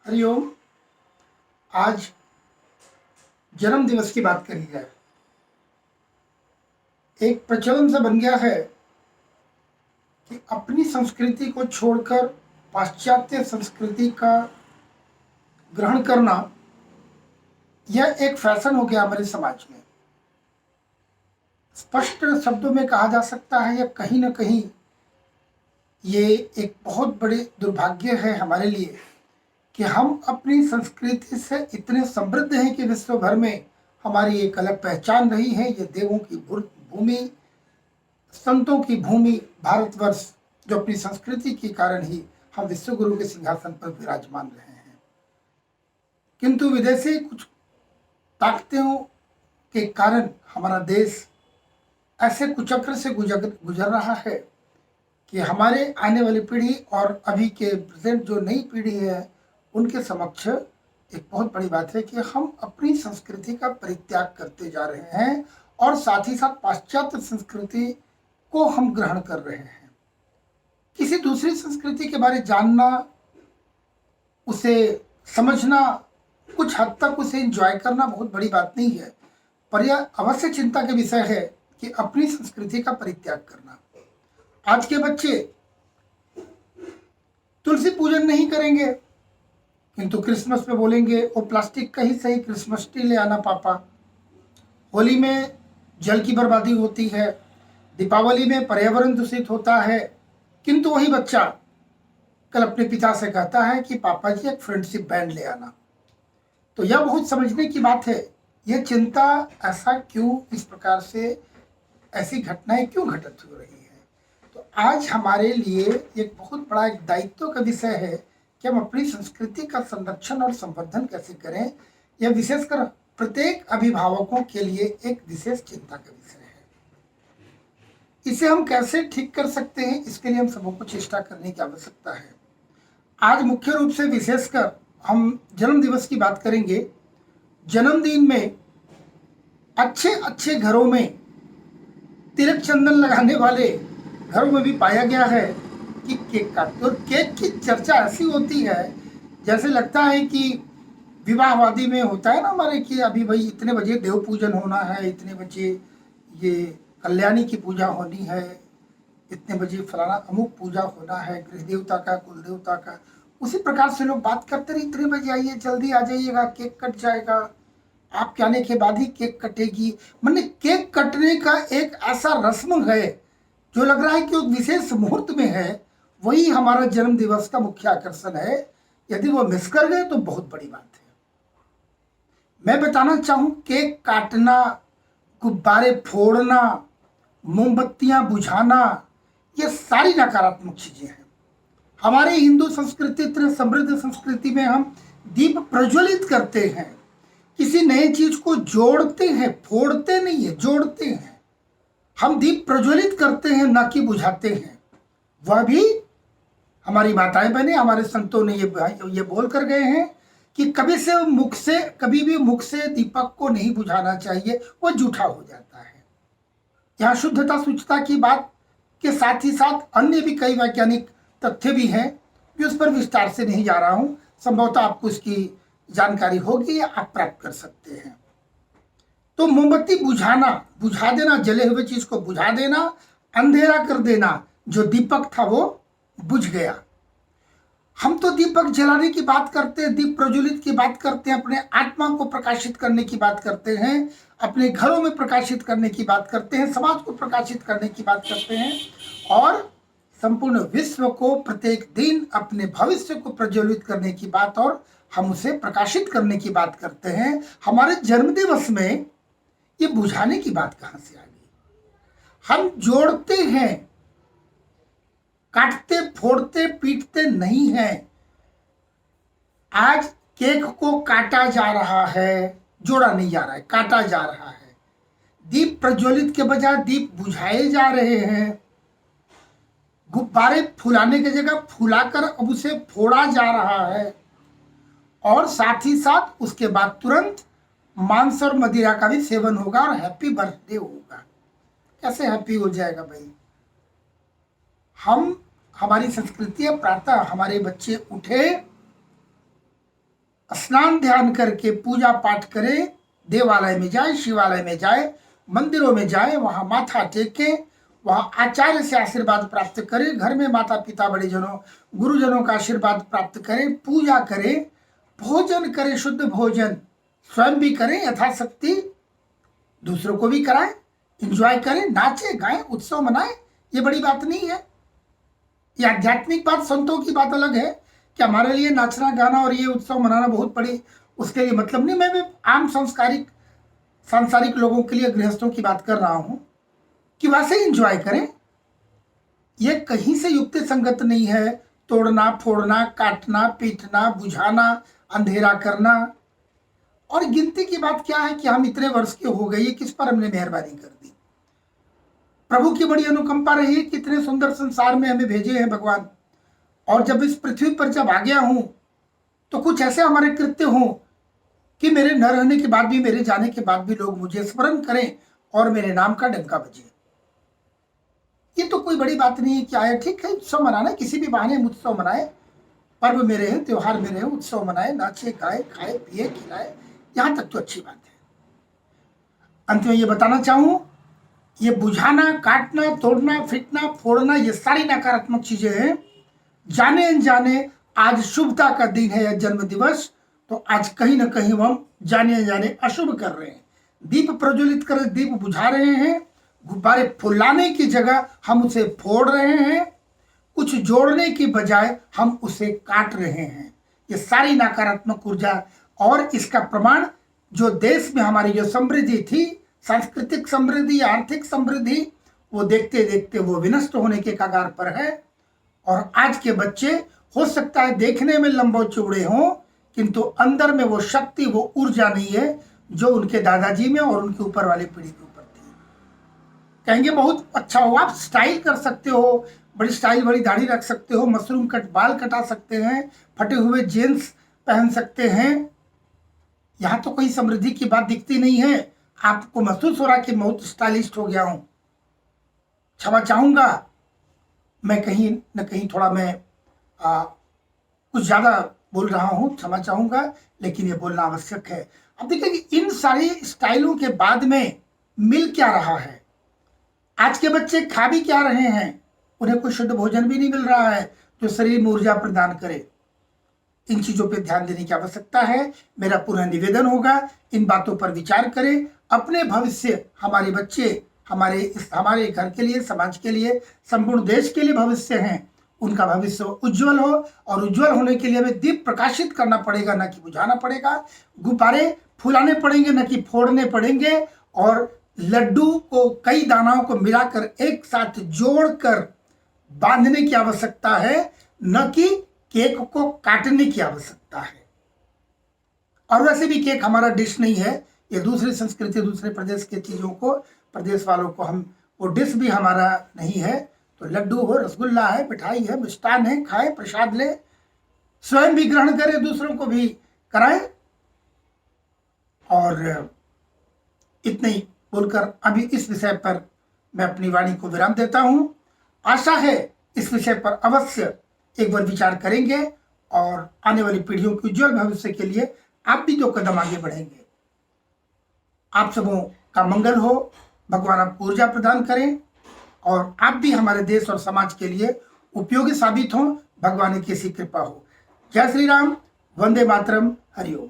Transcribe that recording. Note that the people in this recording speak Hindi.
हरिओम। आज जन्म दिवस की बात करी जाए। एक प्रचलन सा बन गया है कि अपनी संस्कृति को छोड़कर पाश्चात्य संस्कृति का ग्रहण करना यह एक फैशन हो गया हमारे समाज में। स्पष्ट शब्दों में कहा जा सकता है, यह कहीं ना कहीं ये एक बहुत बड़े दुर्भाग्य है हमारे लिए कि हम अपनी संस्कृति से इतने समृद्ध हैं कि विश्व भर में हमारी एक अलग पहचान रही है। ये देवों की भूमि, संतों की भूमि भारतवर्ष, जो अपनी संस्कृति के कारण ही हम विश्व गुरु के सिंहासन पर विराजमान रहे हैं। किंतु विदेशी कुछ ताकतों के कारण हमारा देश ऐसे कुचक्र से गुजर रहा है कि हमारे आने वाली पीढ़ी और अभी के प्रेजेंट जो नई पीढ़ी है उनके समक्ष एक बहुत बड़ी बात है कि हम अपनी संस्कृति का परित्याग करते जा रहे हैं और साथ ही साथ पाश्चात्य संस्कृति को हम ग्रहण कर रहे हैं। किसी दूसरी संस्कृति के बारे जानना, उसे समझना, कुछ हद तक उसे एंजॉय करना बहुत बड़ी बात नहीं है, पर यह अवश्य चिंता के विषय है कि अपनी संस्कृति का परित्याग करना। आज के बच्चे तुलसी पूजन नहीं करेंगे किंतु क्रिसमस पे बोलेंगे वो प्लास्टिक का ही सही क्रिसमस ट्री ले आना पापा। होली में जल की बर्बादी होती है, दीपावली में पर्यावरण दूषित होता है, किंतु वही बच्चा कल अपने पिता से कहता है कि पापा जी एक फ्रेंडशिप बैंड ले आना। तो यह बहुत समझने की बात है। यह चिंता ऐसा क्यों, इस प्रकार से ऐसी घटनाएं क्यों घटित हो रही है। तो आज हमारे लिए एक बहुत बड़ा एक दायित्व का विषय है कि हम अपनी संस्कृति का संरक्षण और संवर्धन कैसे करें। यह विशेषकर प्रत्येक अभिभावकों के लिए एक विशेष चिंता का विषय है। इसे हम कैसे ठीक कर सकते हैं, इसके लिए हम सबों को चेष्टा करने की आवश्यकता है। आज मुख्य रूप से विशेषकर हम जन्म दिवस की बात करेंगे। जन्मदिन में अच्छे अच्छे घरों में तिलक चंदन लगाने वाले घरों में भी पाया गया है कि केक काटते, और केक की चर्चा ऐसी होती है जैसे लगता है कि विवाहवादी में होता है ना हमारे, कि अभी भाई इतने बजे देव पूजन होना है, इतने बजे ये कल्याणी की पूजा होनी है, इतने बजे फलाना अमुक पूजा होना है, गृह देवता का, कुल देवता का। उसी प्रकार से लोग बात करते रहे, इतने बजे आइए, जल्दी आ जाइएगा, केक कट जाएगा, आपके आने के बाद ही केक कटेगी। मैंने केक कटने का एक ऐसा रस्म है जो लग रहा है कि एक विशेष मुहूर्त में है, वही हमारा जन्म दिवस का मुख्य आकर्षण है। यदि वो मिस कर गए तो बहुत बड़ी बात है। मैं बताना चाहूं, केक काटना, गुब्बारे फोड़ना, मोमबत्तियां बुझाना, ये सारी नकारात्मक चीजें हैं। हमारे हिंदू संस्कृति, इतने समृद्ध संस्कृति में हम दीप प्रज्वलित करते हैं, किसी नए चीज को जोड़ते हैं, फोड़ते नहीं है, जोड़ते हैं। हम दीप प्रज्वलित करते हैं, ना कि बुझाते हैं। वह भी हमारी माताएं बहनें, हमारे संतों ने ये बोल कर गए हैं कि कभी भी मुख से दीपक को नहीं बुझाना चाहिए, वो जूठा हो जाता है। यहाँ शुद्धता शुचिता की बात के साथ ही साथ अन्य भी कई वैज्ञानिक तथ्य भी हैं, कि उस पर विस्तार से नहीं जा रहा हूं। संभवतः आपको इसकी जानकारी होगी या आप प्राप्त कर सकते हैं। तो मोमबत्ती बुझा देना, जले हुए चीज को बुझा देना, अंधेरा कर देना, जो दीपक था वो बुझ गया। हम तो दीपक जलाने की बात करते हैं, दीप प्रज्वलित की बात करते हैं, अपने आत्मा को प्रकाशित करने की बात करते हैं, अपने घरों में प्रकाशित करने की बात करते हैं, समाज को प्रकाशित करने की बात करते हैं, और संपूर्ण विश्व को प्रत्येक दिन अपने भविष्य को प्रज्वलित करने की बात और हम उसे प्रकाशित करने की बात करते हैं। हमारे जन्मदिवस में ये बुझाने की बात कहां से आ गई। हम जोड़ते हैं, काटते फोड़ते पीटते नहीं हैं। आज केक को काटा जा रहा है, जोड़ा नहीं जा रहा है, काटा जा रहा है। दीप प्रज्वलित के बजाय दीप बुझाए जा रहे हैं। गुब्बारे फुलाने की जगह फुलाकर अब उसे फोड़ा जा रहा है, और साथ ही साथ उसके बाद तुरंत मांस और मदिरा का भी सेवन होगा और हैप्पी बर्थडे होगा। कैसे हैप्पी हो जाएगा भाई। हमारी संस्कृति है, प्रातः हमारे बच्चे उठे, स्नान ध्यान करके पूजा पाठ करे, देवालय में जाए, शिवालय में जाए, मंदिरों में जाए, वहां माथा टेके, वहां आचार्य से आशीर्वाद प्राप्त करे, घर में माता पिता बड़े जनों गुरुजनों का आशीर्वाद प्राप्त करे, पूजा करे, भोजन करे, शुद्ध भोजन स्वयं भी करें, यथाशक्ति दूसरों को भी कराएं, एंजॉय करें, नाचे गाएं, उत्सव मनाएं। ये बड़ी बात नहीं है। ये आध्यात्मिक बात, संतों की बात अलग है कि हमारे लिए नाचना गाना और ये उत्सव मनाना बहुत बड़ी, उसके लिए मतलब नहीं। मैं भी आम सांसारिक लोगों के लिए, गृहस्थों की बात कर रहा हूं कि वैसे एंजॉय करें। ये कहीं से युक्ति संगत नहीं है। तोड़ना फोड़ना, काटना पीटना, बुझाना, अंधेरा करना। और गिनती की बात क्या है कि हम इतने वर्ष के हो गए, किस पर हमने मेहरबानी कर दी। प्रभु की बड़ी अनुकंपा रही है, कितने सुंदर संसार में हमें भेजे हैं भगवान। और जब इस पृथ्वी पर जब आ गया हूं तो कुछ ऐसे हमारे कृत्य हों कि मेरे न रहने के बाद भी, मेरे जाने के बाद भी लोग मुझे स्मरण करें और मेरे नाम का डंका बजे। ये तो कोई बड़ी बात नहीं है। क्या है, ठीक है, उत्सव मनाना, किसी भी बहाने हम उत्सव मनाए, पर्व मेरे हैं, त्योहार मेरे हैं, उत्सव मनाए, नाचे गाए, खाए पिए खिलाए, यहां तक तो अच्छी बात है। अंत में ये बताना चाहूं, ये बुझाना, काटना, तोड़ना, फिटना, फोड़ना, ये सारी नकारात्मक चीजें हैं। जाने अनजाने आज शुभता का दिन है, यह जन्म दिवस, तो आज कहीं ना कहीं हम जाने अनजाने अशुभ कर रहे हैं। दीप प्रज्वलित कर दीप बुझा रहे हैं, गुब्बारे फुलाने की जगह हम उसे फोड़ रहे हैं, कुछ जोड़ने की बजाय हम उसे काट रहे हैं। ये सारी नकारात्मक ऊर्जा, और इसका प्रमाण जो देश में हमारी जो समृद्धि थी, सांस्कृतिक समृद्धि, आर्थिक समृद्धि, वो देखते देखते वो विनष्ट होने के कगार पर है। और आज के बच्चे हो सकता है देखने में लंबे चौड़े हों, किंतु अंदर में वो शक्ति, वो ऊर्जा नहीं है जो उनके दादाजी में और उनके ऊपर वाली पीढ़ी के ऊपर थी। कहेंगे बहुत अच्छा हो, आप स्टाइल कर सकते हो, बड़ी स्टाइल, बड़ी दाढ़ी रख सकते हो, मशरूम कट बाल कटा सकते हैं, फटे हुए जींस पहन सकते हैं, यहां तो कोई समृद्धि की बात दिखती नहीं है। आपको महसूस हो रहा कि बहुत स्टाइलिस्ट हो गया हूं। क्षमा चाहूंगा, मैं कहीं न कहीं थोड़ा मैं कुछ ज्यादा बोल रहा हूं, क्षमा चाहूंगा, लेकिन ये बोलना आवश्यक है। अब देखिए कि इन सारी स्टाइलों के बाद में मिल क्या रहा है। आज के बच्चे खा भी क्या रहे हैं, उन्हें कोई शुद्ध भोजन भी नहीं मिल रहा है जो शरीर में ऊर्जा प्रदान करे। इन चीजों पर ध्यान देने की आवश्यकता है। मेरा पुनः निवेदन होगा, इन बातों पर विचार करें। अपने भविष्य, हमारे बच्चे हमारे घर के लिए, समाज के लिए, संपूर्ण देश के लिए भविष्य हैं, उनका भविष्य उज्जवल हो। और उज्जवल होने के लिए हमें दीप प्रकाशित करना पड़ेगा, न कि बुझाना पड़ेगा। गुब्बारे फुलाने पड़ेंगे, न कि फोड़ने पड़ेंगे। और लड्डू को, कई दानाओं को मिलाकर एक साथ जोड़कर बांधने की आवश्यकता है, न कि केक को काटने की आवश्यकता है। और वैसे भी केक हमारा डिश नहीं है, ये दूसरी संस्कृति, दूसरे प्रदेश के चीजों को, प्रदेश वालों को हम, वो डिश भी हमारा नहीं है। तो लड्डू हो, रसगुल्ला है, मिठाई है, मिष्टान है, खाएं, प्रसाद ले, स्वयं भी ग्रहण करें, दूसरों को भी कराएं। और इतने ही बोलकर अभी इस विषय पर मैं अपनी वाणी को विराम देता हूं। आशा है इस विषय पर अवश्य एक बार विचार करेंगे और आने वाली पीढ़ियों के उज्जवल भविष्य के लिए आप भी 2 कदम आगे बढ़ेंगे। आप सबों का मंगल हो, भगवान आपको ऊर्जा प्रदान करें और आप भी हमारे देश और समाज के लिए उपयोगी साबित हों। भगवान की ऐसी कृपा हो। जय श्री राम, वंदे मातरम, हरिओम।